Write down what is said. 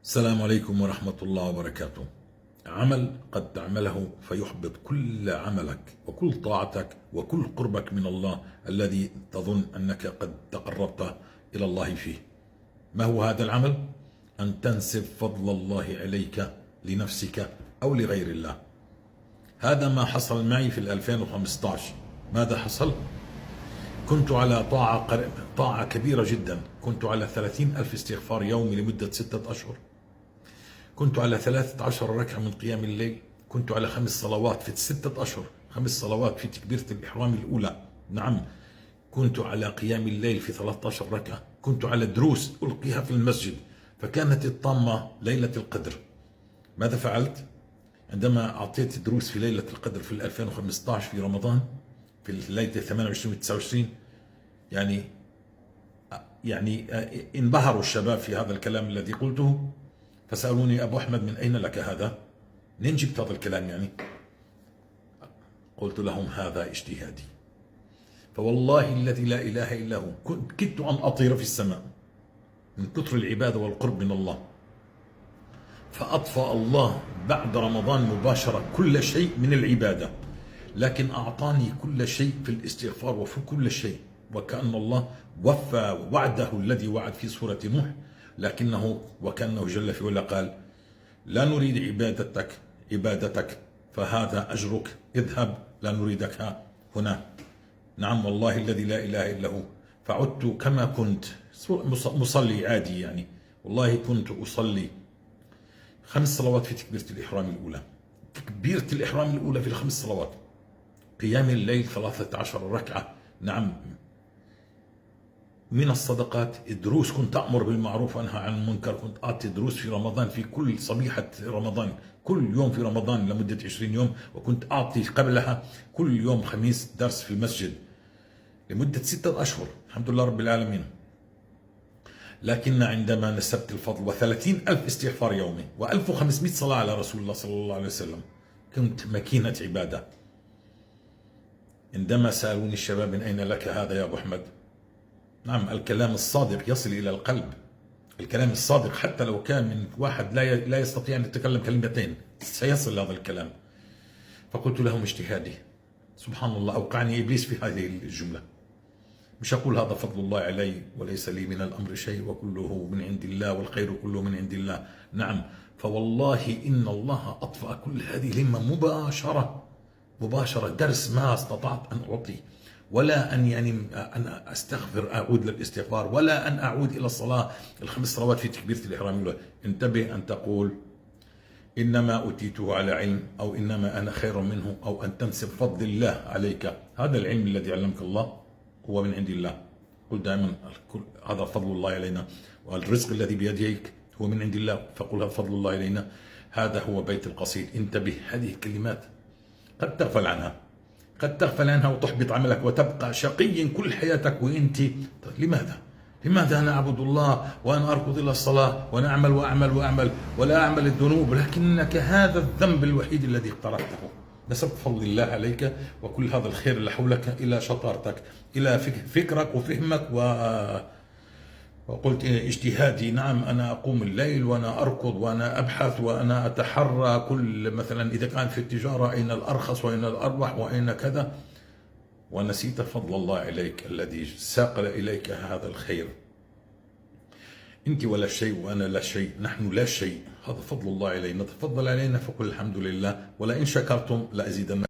السلام عليكم ورحمة الله وبركاته. عمل قد تعمله فيحبط كل عملك وكل طاعتك وكل قربك من الله الذي تظن أنك قد تقربت إلى الله فيه. ما هو هذا العمل؟ أن تنسب فضل الله عليك لنفسك أو لغير الله. هذا ما حصل معي في 2015. ماذا حصل؟ كنت على طاعة كبيرة جدا. كنت على 30,000 استغفار يومي لمدة 6 أشهر. كنت على 13 ركعة من قيام الليل. كنت على 5 صلوات في 6 أشهر، 5 صلوات في تكبيرة الإحرام الأولى. نعم، كنت على قيام الليل في 13 ركعة. كنت على دروس ألقيها في المسجد، فكانت الطامة ليلة القدر. ماذا فعلت؟ عندما أعطيت دروس في ليلة القدر في 2015 في رمضان، في ليلة 28 و 29، يعني انبهروا الشباب في هذا الكلام الذي قلته، فسألوني: أبو أحمد، من أين لك هذا؟ منين جبت هذا الكلام يعني؟ قلت لهم: هذا اجتهادي. فوالله الذي لا إله إلا هو كدت أن أطير في السماء من كثر العبادة والقرب من الله. فأطفأ الله بعد رمضان مباشرة كل شيء من العبادة، لكن أعطاني كل شيء في الاستغفار وفي كل شيء، وكأن الله وفى وعده الذي وعد في سورة نوح. وكأنه جل في علا قال: لا نريد عبادتك فهذا أجرك، اذهب، لا نريدك هنا. نعم والله الذي لا إله إلا هو. فعدت كما كنت مصلي عادي يعني. والله كنت أصلي 5 صلوات في تكبيرة الإحرام الأولى، تكبيرة الإحرام الأولى في ال5 صلوات، قيام الليل 13 ركعة. نعم، من الصدقات الدروس. كنت أأمر بالمعروف وأنهى عن المنكر. كنت أعطي دروس في رمضان، في كل صبيحة رمضان، كل يوم في رمضان لمدة 20 يوم. وكنت أعطي قبلها كل يوم خميس درس في المسجد لمدة 6 أشهر، الحمد لله رب العالمين. لكن عندما نسبت الفضل و30,000 استغفار يومي و1500 صلاة على رسول الله صلى الله عليه وسلم، كنت ماكينة عبادة. عندما سألوني الشباب: من أين لك هذا يا أبو أحمد؟ نعم، الكلام الصادق يصل إلى القلب. الكلام الصادق حتى لو كان من واحد لا يستطيع أن يتكلم كلمتين، سيصل هذا الكلام. فقلت لهم: اجتهادي. سبحان الله، أوقعني إبليس في هذه الجملة. مش أقول هذا فضل الله علي وليس لي من الأمر شيء وكله من عند الله والخير كله من عند الله. نعم، فوالله إن الله أطفأ كل هذه الهمة مباشرة. درس ما استطعت أن أعطي، ولا أن أستغفر، أعود للاستغفار، ولا أن أعود إلى الصلاة ال5 صلوات في تكبيرة الإحرام الأولى. انتبه أن تقول: إنما أوتيته على علم، أو إنما أنا خير منه، أو أن تنسب فضل الله عليك. هذا العلم الذي علمك الله هو من عند الله. قل دائما: هذا فضل الله علينا. والرزق الذي بيديك هو من عند الله، فقل: هذا فضل الله علينا. هذا هو بيت القصيد. انتبه، هذه الكلمات قد تغفل عنها وتحبط عملك وتبقى شقي كل حياتك. وانت لماذا انا اعبد الله وانا اركض الى الصلاه وانا اعمل واعمل ولا اعمل الذنوب، لكنك هذا الذنب الوحيد الذي اقترفته. نسبت فضل الله عليك وكل هذا الخير اللي حولك الى شطارتك، الى فكرك وفهمك. وقلت: اجتهادي. نعم، أنا أقوم الليل وأنا أركض وأنا أبحث وأنا أتحرى كل، مثلا إذا كان في التجارة، أين الأرخص وأين الأربح وأين كذا. ونسيت فضل الله عليك الذي ساق إليك هذا الخير. أنت ولا شيء وأنا لا شيء، نحن لا شيء. هذا فضل الله علينا، تفضل علينا، فقل الحمد لله، ولئن شكرتم لأزيدنكم.